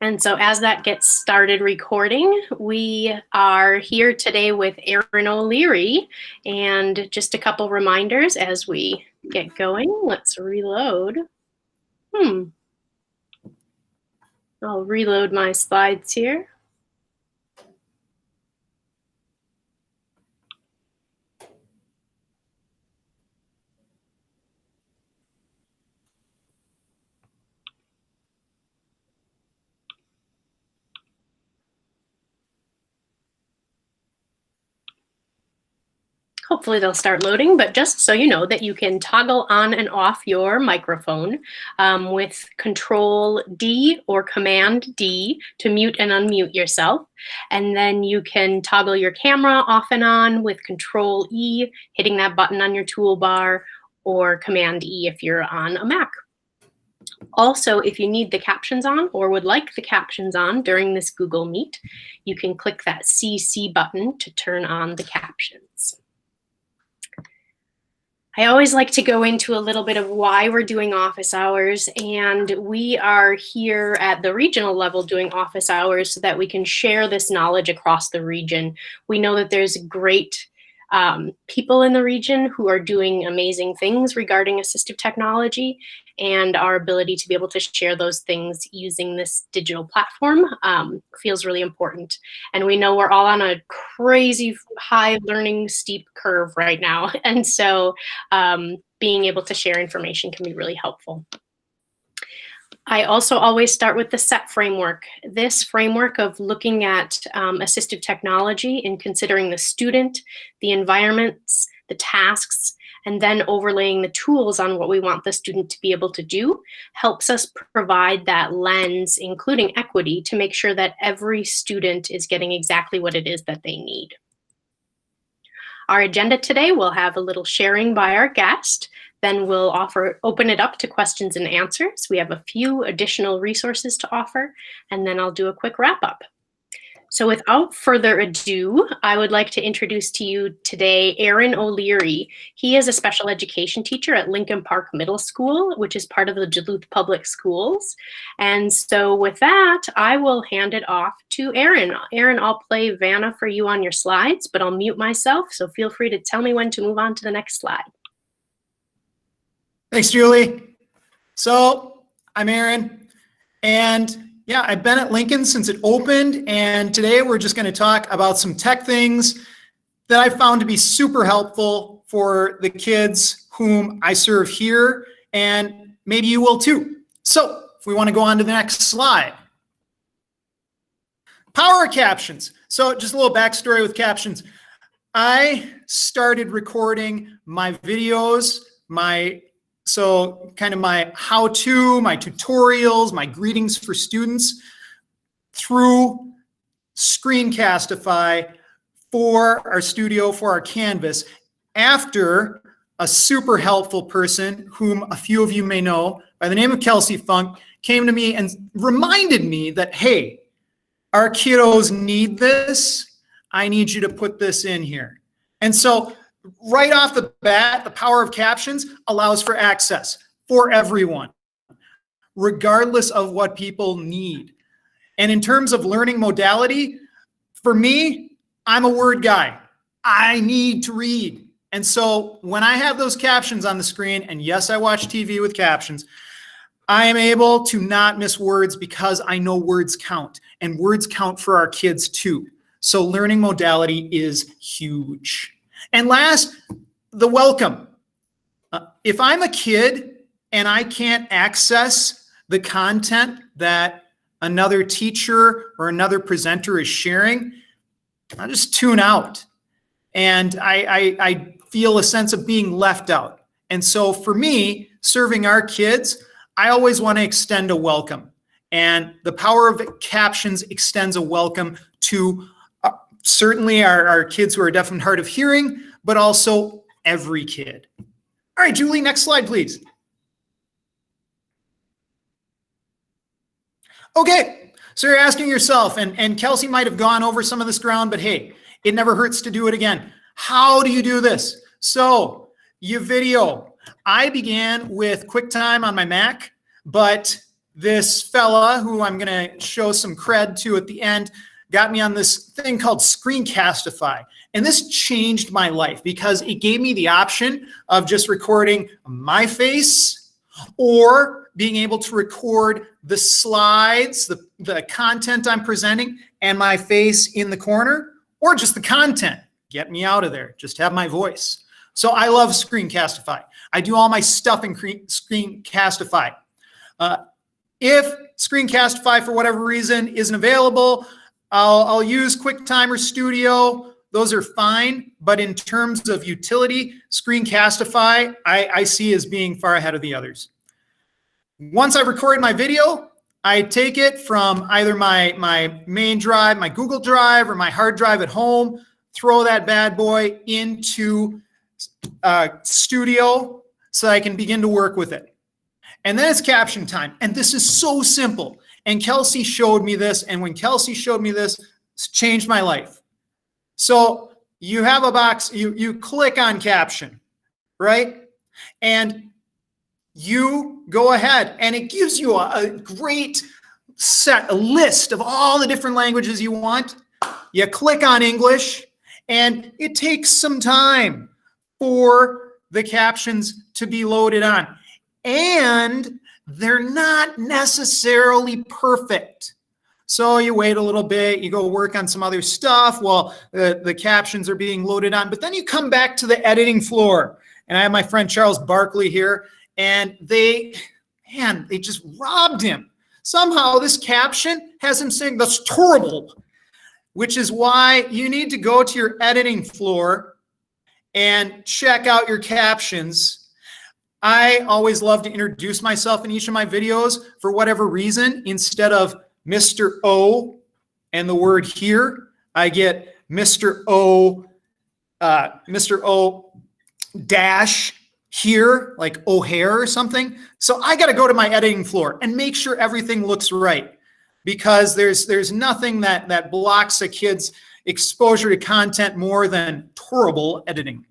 And so as that gets started recording, we are here today with Erin O'Leary. And just a couple reminders as we get going. Let's reload. I'll reload my slides here. Hopefully they'll start loading, but just so you know that you can toggle on and off your microphone with Control D or Command D to mute and unmute yourself. And then you can toggle your camera off and on with Control E, hitting that button on your toolbar, or Command E if you're on a Mac. Also, if you need the captions on or would like the captions on during this Google Meet, you can click that CC button to turn on the captions. I always like to go into a little bit of why we're doing office hours, and we are here at the regional level doing office hours so that we can share this knowledge across the region. We know that there's great people in the region who are doing amazing things regarding assistive technology, and our ability to be able to share those things using this digital platform feels really important. And we know we're all on a crazy high learning steep curve right now. And so being able to share information can be really helpful. I also always start with the SET framework. This framework of looking at assistive technology and considering the student, the environments, the tasks, and then overlaying the tools on what we want the student to be able to do helps us provide that lens, including equity, to make sure that every student is getting exactly what it is that they need. Our agenda today will have a little sharing by our guest. Then we'll open it up to questions and answers. We have a few additional resources to offer, and then I'll do a quick wrap up. So without further ado, I would like to introduce to you today Erin O'Leary. He is a special education teacher at Lincoln Park Middle School, which is part of the Duluth Public Schools. And so with that, I will hand it off to Erin. Erin, I'll play Vanna for you on your slides, but I'll mute myself, so feel free to tell me when to move on to the next slide. Thanks, Julie. So I'm Erin, and yeah, I've been at Lincoln since it opened, and today we're just going to talk about some tech things that I found to be super helpful for the kids whom I serve here, and maybe you will too. So if we want to go on to the next slide. Power of captions. So just a little backstory with captions. I started recording my videos, so kind of my how-to, my tutorials, my greetings for students through Screencastify for our studio, for our Canvas, after a super helpful person whom a few of you may know by the name of Kelsey Funk came to me and reminded me that, hey, our kiddos need this. I need you to put this in here. And so right off the bat, the power of captions allows for access for everyone, regardless of what people need. And in terms of learning modality, for me, I'm a word guy. I need to read. And so when I have those captions on the screen, and yes, I watch TV with captions, I am able to not miss words because I know words count, and words count for our kids too. So learning modality is huge. And last, the welcome. If I'm a kid and I can't access the content that another teacher or another presenter is sharing, I'll just tune out. And I feel a sense of being left out. And so for me, serving our kids, I always want to extend a welcome. And the power of captions extends a welcome to certainly our kids who are deaf and hard of hearing, but also every kid. All right, Julie, next slide, please. Okay, so you're asking yourself, and Kelsey might have gone over some of this ground, but hey, it never hurts to do it again. How do you do this? So you video. I began with QuickTime on my Mac, but this fella who I'm going to show some cred to at the end got me on this thing called Screencastify. And this changed my life because it gave me the option of just recording my face or being able to record the slides, the content I'm presenting, and my face in the corner, or just the content. Get me out of there. Just have my voice. So I love Screencastify. I do all my stuff in Screencastify. If Screencastify, for whatever reason, isn't available, I'll use QuickTime or Studio. Those are fine. But in terms of utility, Screencastify, I see as being far ahead of the others. Once I've recorded my video, I take it from either my main drive, my Google Drive, or my hard drive at home, throw that bad boy into Studio so I can begin to work with it. And then it's caption time. And this is so simple. And Kelsey showed me this. And when Kelsey showed me this, it's changed my life. So you have a box, you click on caption, right? And you go ahead and it gives you a great a list of all the different languages you want. You click on English and it takes some time for the captions to be loaded on. And they're not necessarily perfect. So you wait a little bit, you go work on some other stuff while the captions are being loaded on. But then you come back to the editing floor. And I have my friend Charles Barkley here. And they just robbed him. Somehow this caption has him saying, "That's terrible," which is why you need to go to your editing floor and check out your captions. I always love to introduce myself in each of my videos for whatever reason. Instead of Mr. O and the word here, I get Mr. O dash here, like O'Hare or something. So I got to go to my editing floor and make sure everything looks right, because there's nothing that blocks a kid's exposure to content more than terrible editing.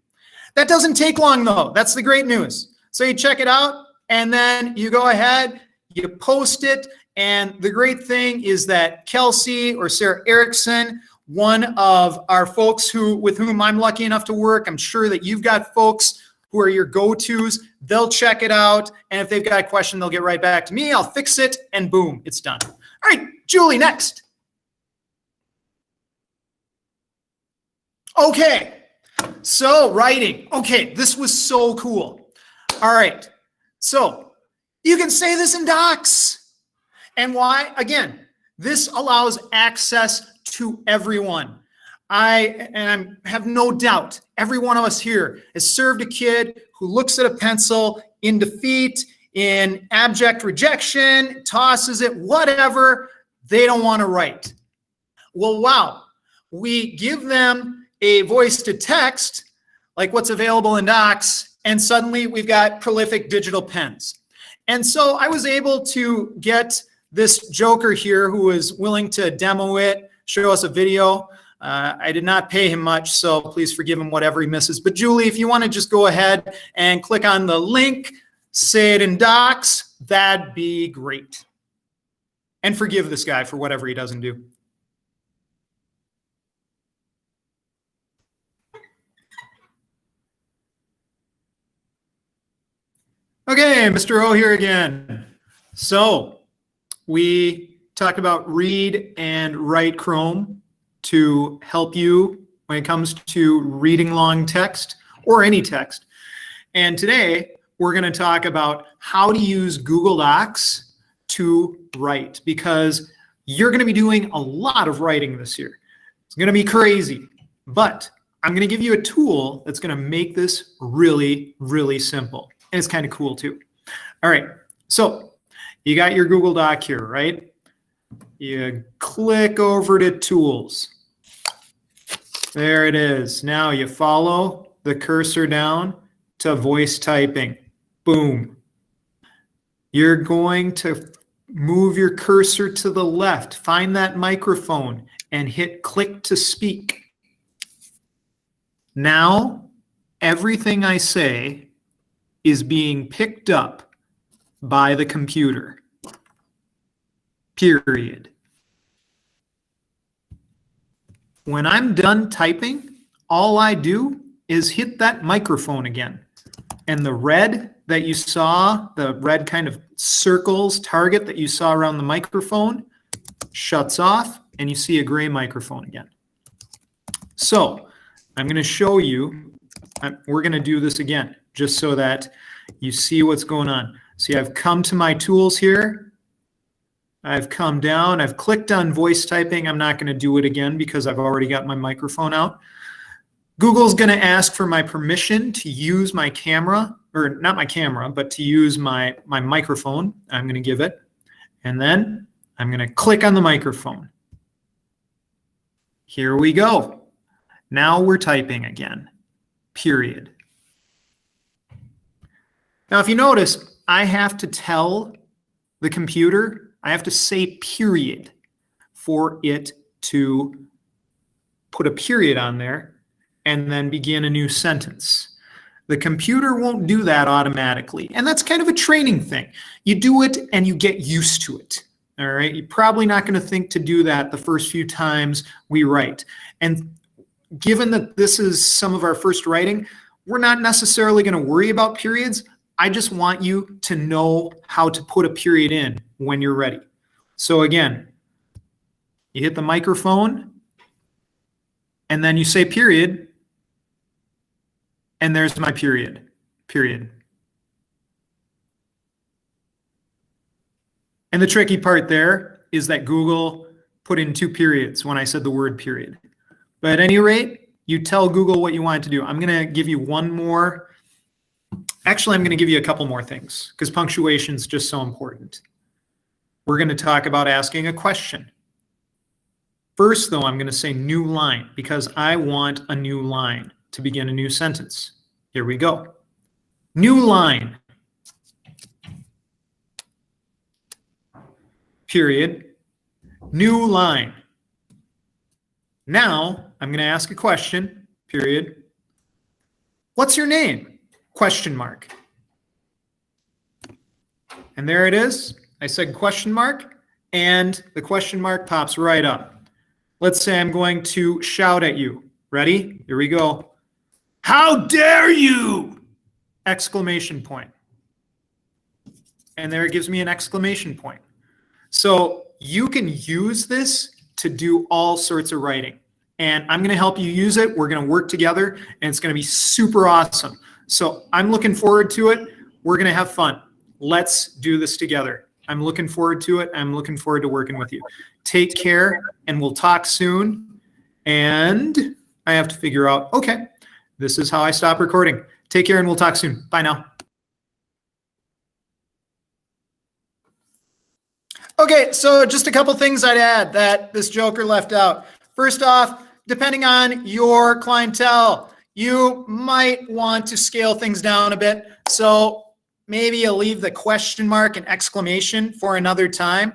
That doesn't take long though. That's the great news. So you check it out and then you go ahead, you post it. And the great thing is that Kelsey or Sarah Erickson, one of our folks with whom I'm lucky enough to work, I'm sure that you've got folks who are your go-tos. They'll check it out. And if they've got a question, they'll get right back to me. I'll fix it and boom, it's done. All right, Julie, next. Okay, so writing. Okay, this was so cool. All right, so you can say this in docs. And why? Again, this allows access to everyone. I have no doubt every one of us here has served a kid who looks at a pencil in defeat, in abject rejection, tosses it, whatever. They don't want to write. Well, wow. We give them a voice to text, like what's available in docs, and suddenly we've got prolific digital pens. And so I was able to get this joker here who was willing to demo it, show us a video. I did not pay him much, so please forgive him whatever he misses. But Julie, if you want to just go ahead and click on the link, say it in docs, that'd be great. And forgive this guy for whatever he doesn't do. Okay, Mr. O here again. So we talked about read and write Chrome to help you when it comes to reading long text or any text. And today we're going to talk about how to use Google Docs to write, because you're going to be doing a lot of writing this year. It's going to be crazy, but I'm going to give you a tool that's going to make this really, really simple. And it's kind of cool too. All right, so you got your Google Doc here, right? You click over to Tools. There it is. Now you follow the cursor down to voice typing. Boom. You're going to move your cursor to the left, find that microphone, and hit click to speak. Now, everything I say is being picked up by the computer. period. When I'm done typing, all I do is hit that microphone again. And the red that you saw, the red kind of circles target that you saw around the microphone, shuts off, and you see a gray microphone again. So I'm going to show you, we're going to do this again, just so that you see what's going on. See, I've come to my tools here. I've come down. I've clicked on voice typing. I'm not going to do it again because I've already got my microphone out. Google's going to ask for my permission to use my camera, or not my camera, but to use my microphone. I'm going to give it. And then I'm going to click on the microphone. Here we go. Now we're typing again, period. Now, if you notice, I have to tell the computer, I have to say period for it to put a period on there and then begin a new sentence. The computer won't do that automatically. And that's kind of a training thing. You do it and you get used to it. All right. You're probably not going to think to do that the first few times we write. And given that this is some of our first writing, we're not necessarily going to worry about periods. I just want you to know how to put a period in when you're ready. So again, you hit the microphone and then you say period. And there's my period. And the tricky part there is that Google put in 2 periods when I said the word period. But at any rate, you tell Google what you want it to do. I'm going to give you one more. Actually, I'm going to give you a couple more things because punctuation is just so important. We're going to talk about asking a question. First, though, I'm going to say new line because I want a new line to begin a new sentence. Here we go. New line. Period. New line. Now, I'm going to ask a question, period. What's your name? Question mark. And there it is. I said question mark, and the question mark pops right up. Let's say I'm going to shout at you. Ready? Here we go. How dare you! Exclamation point. And there it gives me an exclamation point. So you can use this to do all sorts of writing. And I'm going to help you use it. We're going to work together, and it's going to be super awesome. So I'm looking forward to it. We're going to have fun. Let's do this together. I'm looking forward to it. I'm looking forward to working with you. Take care, and we'll talk soon. And I have to figure out, okay, this is how I stop recording. Take care, and we'll talk soon. Bye now. Okay, so just a couple things I'd add that this joker left out. First off, depending on your clientele, you might want to scale things down a bit. So maybe you'll leave the question mark and exclamation for another time.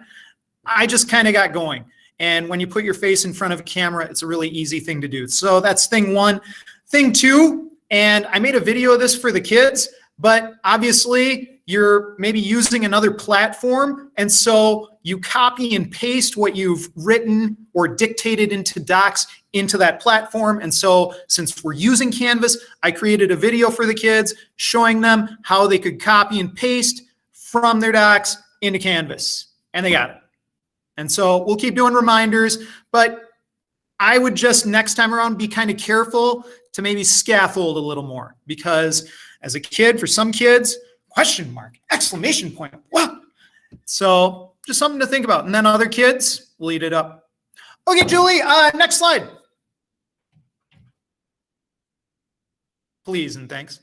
I just kind of got going. And when you put your face in front of a camera, it's a really easy thing to do. So that's thing one. Thing two, and I made a video of this for the kids, but obviously you're maybe using another platform. And so you copy and paste what you've written or dictated into docs into that platform. And so since we're using Canvas, I created a video for the kids showing them how they could copy and paste from their docs into Canvas. And they got it. And so we'll keep doing reminders, but I would just next time around be kind of careful to maybe scaffold a little more, because as a kid, for some kids, question mark, exclamation point, wow. So just something to think about. And then other kids, we'll eat it up. Okay, Julie, next slide. Please and thanks.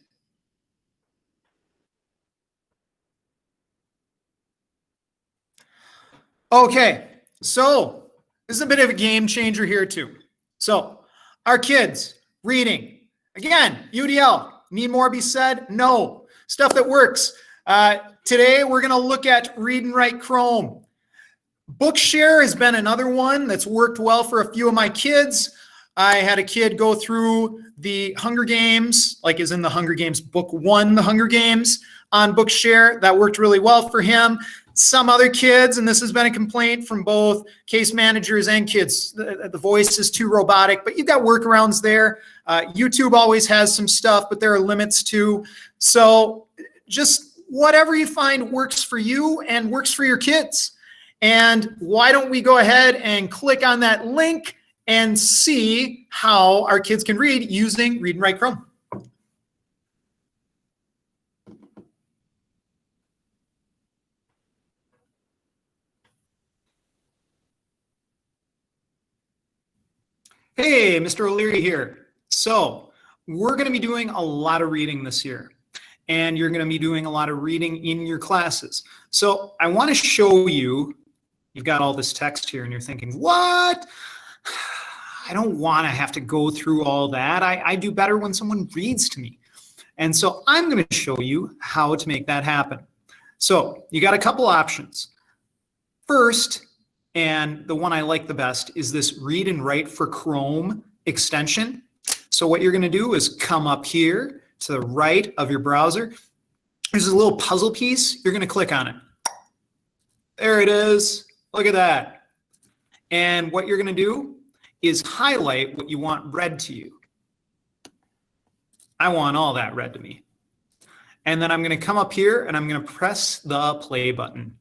Okay, so this is a bit of a game changer here too. So our kids, reading. Again, UDL, need more be said? No. Stuff that works. Today, we're going to look at Read and Write Chrome. Bookshare has been another one that's worked well for a few of my kids. I had a kid go through the Hunger Games, like is in the Hunger Games book 1, the Hunger Games on Bookshare. That worked really well for him. some other kids, and this has been a complaint from both case managers and kids, the voice is too robotic, but you've got workarounds there. YouTube always has some stuff, but there are limits too. So just whatever you find works for you and works for your kids. And why don't we go ahead and click on that link and see how our kids can read using Read and Write Chrome. Hey, Mr. O'Leary here. So we're going to be doing a lot of reading this year, and you're going to be doing a lot of reading in your classes. So I want to show you, you've got all this text here and you're thinking, what? I don't want to have to go through all that. I do better when someone reads to me. And so I'm going to show you how to make that happen. So you got a couple options. First, and the one I like the best, is this Read and Write for Chrome extension. So what you're going to do is come up here to the right of your browser. There's a little puzzle piece. You're going to click on it. There it is. Look at that. And what you're going to do is highlight what you want read to you. I want all that read to me. And then I'm going to come up here and I'm going to press the play button.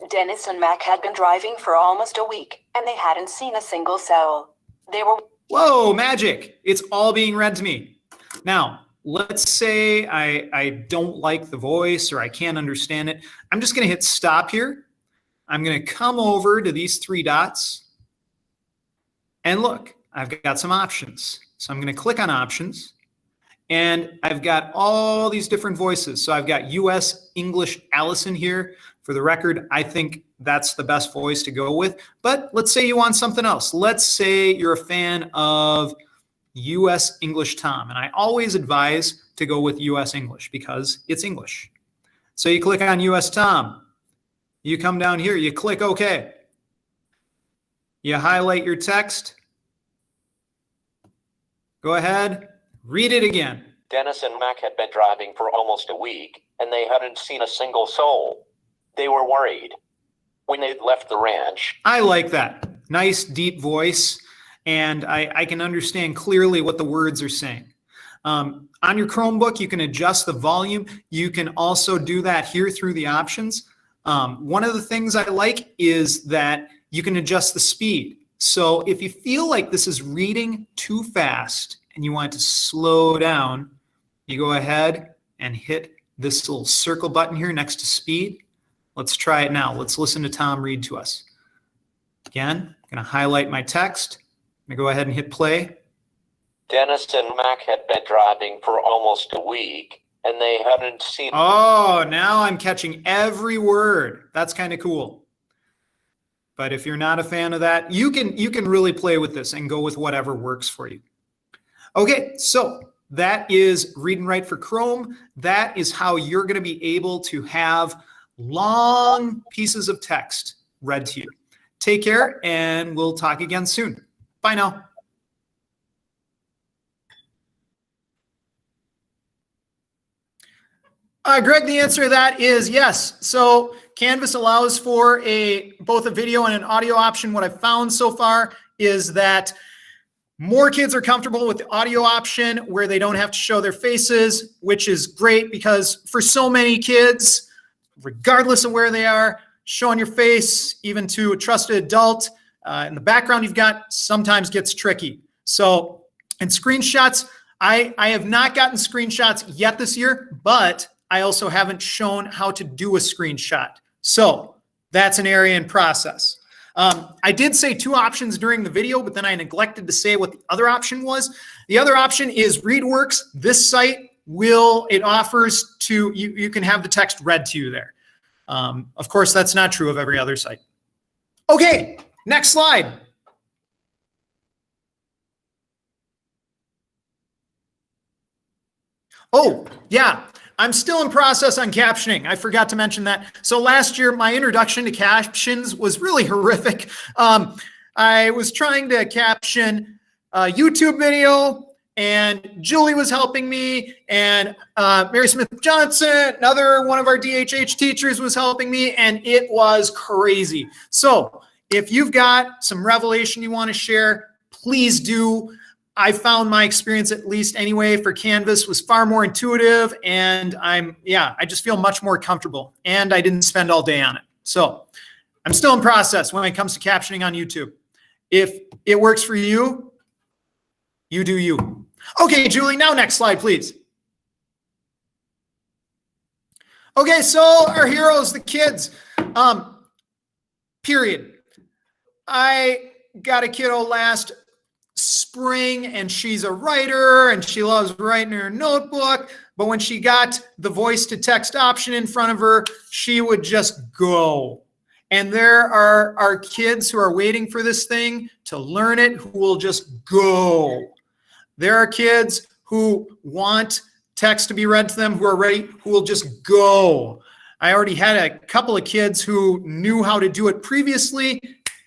Dennis and Mac had been driving for almost a week, and they hadn't seen a single soul. They were... Whoa, magic. It's all being read to me. Now, let's say I don't like the voice or I can't understand it. I'm just going to hit stop here. I'm going to come over to these three dots. And look, I've got some options. So I'm going to click on options. And I've got all these different voices. So I've got US English Allison here. For the record, I think that's the best voice to go with. But let's say you want something else. Let's say you're a fan of US English Tom. And I always advise to go with US English because it's English. So you click on US Tom. You come down here, you click OK. You highlight your text. Go ahead, read it again. Dennis and Mac had been driving for almost a week, and they hadn't seen a single soul. They were worried. When they left the ranch... I like that. Nice, deep voice, and I can understand clearly what the words are saying. On your Chromebook, you can adjust the volume. You can also do that here through the options. One of the things I like is that you can adjust the speed. So if you feel like this is reading too fast and you want it to slow down, you go ahead and hit this little circle button here next to speed. Let's try it now. Let's listen to Tom read to us. Again, I'm going to highlight my text. I'm going to go ahead and hit play. Dennis and Mac had been driving for almost a week, and they hadn't seen... Oh, now I'm catching every word. That's kind of cool. But if you're not a fan of that, you can really play with this and go with whatever works for you. Okay, so that is Read and Write for Chrome. That is how you're going to be able to have long pieces of text read to you. Take care, and we'll talk again soon. Bye now. Greg, the answer to that is yes. So Canvas allows for both a video and an audio option. What I've found so far is that more kids are comfortable with the audio option where they don't have to show their faces, which is great because for so many kids, regardless of where they are, showing your face, even to a trusted adult, in the background you've got, sometimes gets tricky. So, and screenshots, I have not gotten screenshots yet this year, but I also haven't shown how to do a screenshot. So that's an area in process. I did say two options during the video, but then I neglected to say what the other option was. The other option is ReadWorks. This site it offers to, you can have the text read to you there. Of course, that's not true of every other site. Okay, next slide. Oh, yeah. I'm still in process on captioning. I forgot to mention that. So last year, my introduction to captions was really horrific. I was trying to caption a YouTube video, and Julie was helping me, and Mary Smith Johnson, another one of our DHH teachers, was helping me, and it was crazy. So if you've got some revelation you want to share, please do. I found my experience, at least anyway, for Canvas was far more intuitive, and I just feel much more comfortable, and I didn't spend all day on it. So I'm still in process when it comes to captioning on YouTube. If it works for you, you do you. Okay, Julie, now next slide, please. Okay, so our heroes, the kids, period. I got a kiddo last spring, and she's a writer, and she loves writing in her notebook, but when she got the voice to text option in front of her, she would just go. And there are our kids who are waiting for this thing to learn it, who will just go. There are kids who want text to be read to them, who are ready, who will just go. I already had a couple of kids who knew how to do it previously,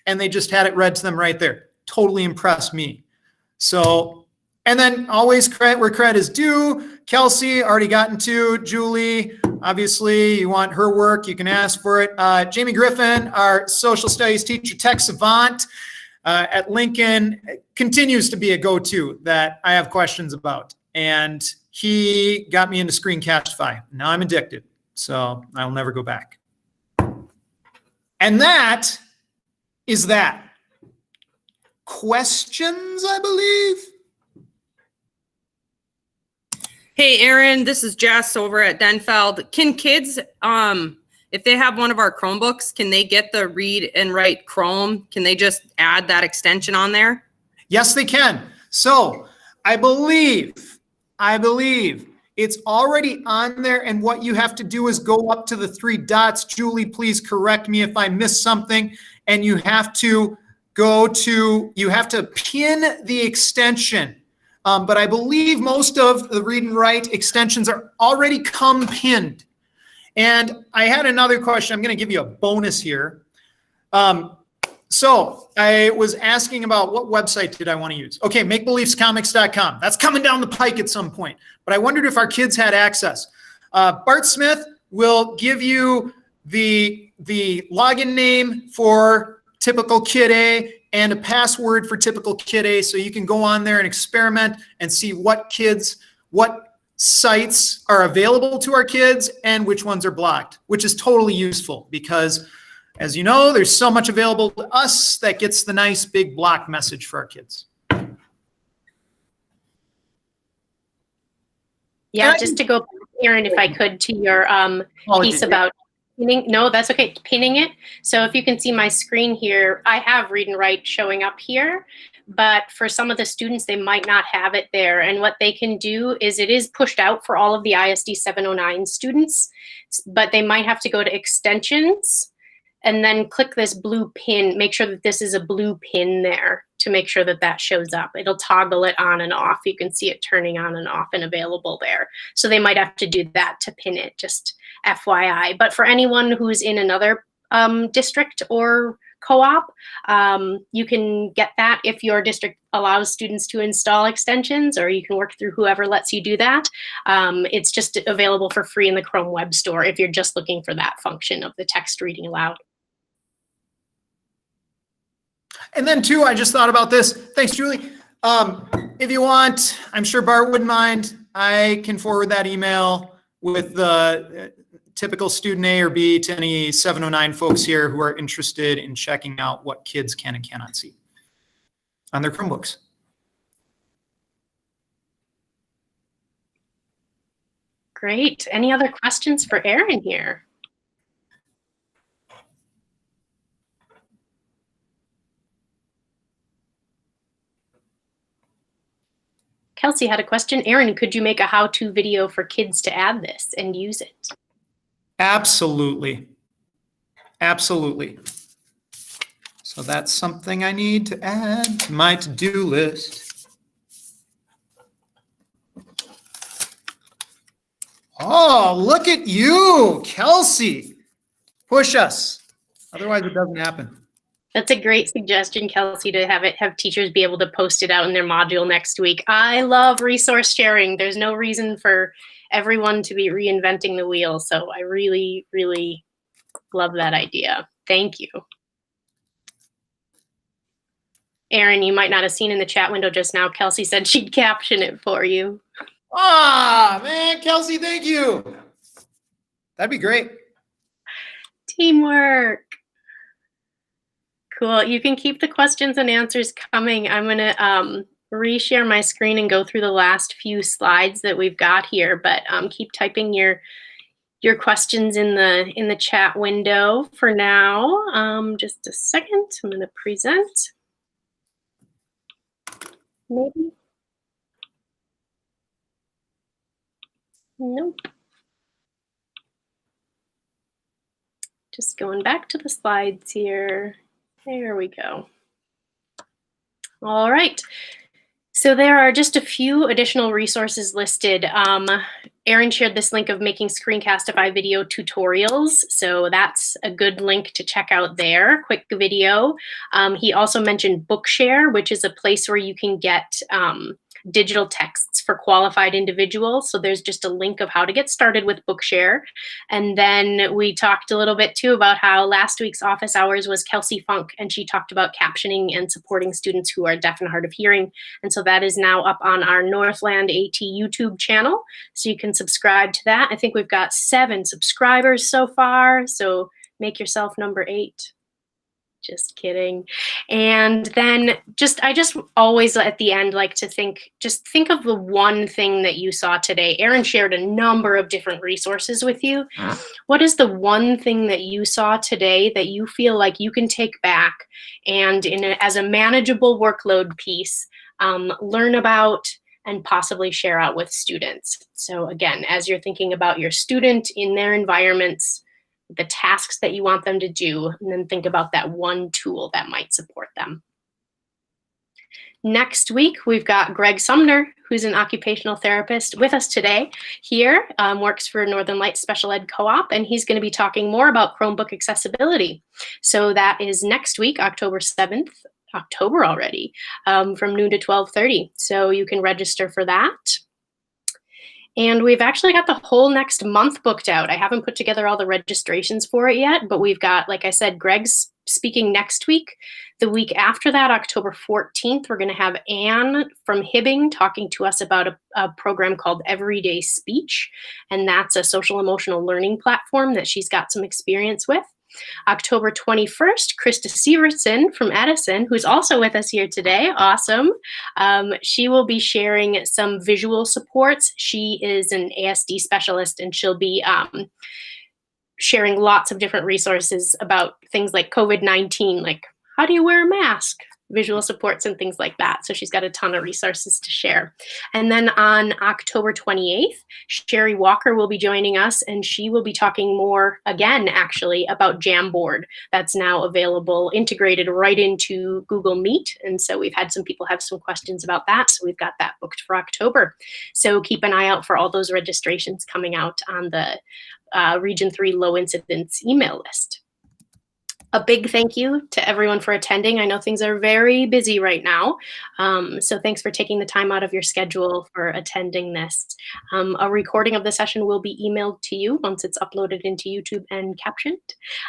and they just had it read to them right there. Totally impressed me. So, and then always credit where credit is due. Kelsey, already gotten to. Julie, obviously you want her work, you can ask for it. Jamie Griffin, our social studies teacher, tech savant at Lincoln, continues to be a go-to that I have questions about. And he got me into Screencastify. Now I'm addicted, so I'll never go back. And that is that. Questions, I believe. Hey, Aaron, this is Jess over at Denfeld. Can kids, if they have one of our Chromebooks, can they get the Read and Write Chrome? Can they just add that extension on there? Yes, they can. So I believe it's already on there, and what you have to do is go up to the three dots. Julie, please correct me if I missed something. And you have to you have to pin the extension. But I believe most of the Read and Write extensions are already come pinned. And I had another question. I'm going to give you a bonus here. So I was asking about what website did I want to use? Okay, makebeliefscomics.com. That's coming down the pike at some point. But I wondered if our kids had access. Bart Smith will give you the login name for typical Kid A and a password for typical Kid A, so you can go on there and experiment and see what sites are available to our kids and which ones are blocked, which is totally useful because, as you know, there's so much available to us that gets the nice big block message for our kids. Yeah, just to go back, Aaron, if I could, to your piece about pinning. No, that's okay. Pinning it. So if you can see my screen here, I have Read and Write showing up here, but for some of the students, they might not have it there. And what they can do is it is pushed out for all of the ISD 709 students, but they might have to go to extensions and then click this blue pin. Make sure that this is a blue pin there to make sure that that shows up. It'll toggle it on and off. You can see it turning on and off and available there. So they might have to do that to pin it, just FYI. But for anyone who's in another district or co-op, you can get that if your district allows students to install extensions, or you can work through whoever lets you do that. It's just available for free in the Chrome Web Store if you're just looking for that function of the text reading aloud. And then too, I just thought about this. Thanks, Julie. If you want, I'm sure Bart wouldn't mind, I can forward that email with the typical student A or B to any 709 folks here who are interested in checking out what kids can and cannot see on their Chromebooks. Great. Any other questions for Aaron here? Kelsey had a question. Aaron, could you make a how-to video for kids to add this and use it? Absolutely. Absolutely. So that's something I need to add to my to-do list. Oh, look at you, Kelsey. Push us. Otherwise, it doesn't happen. That's a great suggestion, Kelsey, to have teachers be able to post it out in their module next week. I love resource sharing. There's no reason for everyone to be reinventing the wheel. So I really, really love that idea. Thank you. Erin, you might not have seen in the chat window just now, Kelsey said she'd caption it for you. Ah, man, Kelsey, thank you. That'd be great. Teamwork. Cool. You can keep the questions and answers coming. I'm going to reshare my screen and go through the last few slides that we've got here, but keep typing your questions in the chat window for now. Just a second. I'm going to present. Maybe. Nope. Just going back to the slides here. There we go. All right. So there are just a few additional resources listed. Erin shared this link of making Screencastify video tutorials. So that's a good link to check out there, quick video. He also mentioned Bookshare, which is a place where you can get digital texts for qualified individuals. So there's just a link of how to get started with Bookshare. And then we talked a little bit too about how last week's office hours was Kelsey Funk, and she talked about captioning and supporting students who are deaf and hard of hearing. And so that is now up on our Northland AT YouTube channel. So you can subscribe to that. I think we've got 7 subscribers so far. So make yourself number 8. Just kidding. And then I just always at the end like to think of the one thing that you saw today. Erin shared a number of different resources with you. What is the one thing that you saw today that you feel like you can take back and as a manageable workload piece, learn about and possibly share out with students? So again, as you're thinking about your student in their environments, the tasks that you want them to do, and then think about that one tool that might support them. Next week, we've got Greg Sumner, who's an occupational therapist with us today here, works for Northern Lights Special Ed Co-op, and he's going to be talking more about Chromebook accessibility. So that is next week, October 7th, October already, from noon to 12:30. So you can register for that. And we've actually got the whole next month booked out. I haven't put together all the registrations for it yet, but we've got, like I said, Greg's speaking next week. The week after that, October 14th, we're going to have Anne from Hibbing talking to us about a program called Everyday Speech. And that's a social emotional learning platform that she's got some experience with. October 21st, Krista Severson from Edison, who's also with us here today. Awesome. She will be sharing some visual supports. She is an ASD specialist, and she'll be sharing lots of different resources about things like COVID-19, like how do you wear a mask? Visual supports and things like that. So she's got a ton of resources to share. And then on October 28th, Sherry Walker will be joining us, and she will be talking more again, actually, about Jamboard. That's now available, integrated right into Google Meet. And so we've had some people have some questions about that. So we've got that booked for October. So keep an eye out for all those registrations coming out on the Region 3 low incidence email list. A big thank you to everyone for attending. I know things are very busy right now, so thanks for taking the time out of your schedule for attending this. A recording of the session will be emailed to you once it's uploaded into YouTube and captioned.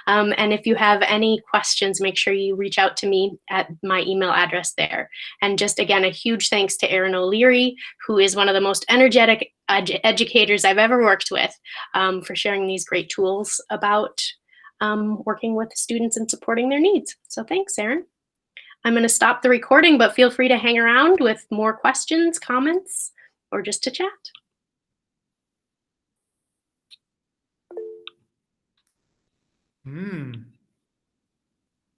And if you have any questions, make sure you reach out to me at my email address there. And just again, a huge thanks to Erin O'Leary, who is one of the most energetic educators I've ever worked with, for sharing these great tools about working with students and supporting their needs. So thanks, Erin. I'm going to stop the recording, but feel free to hang around with more questions, comments, or just to chat.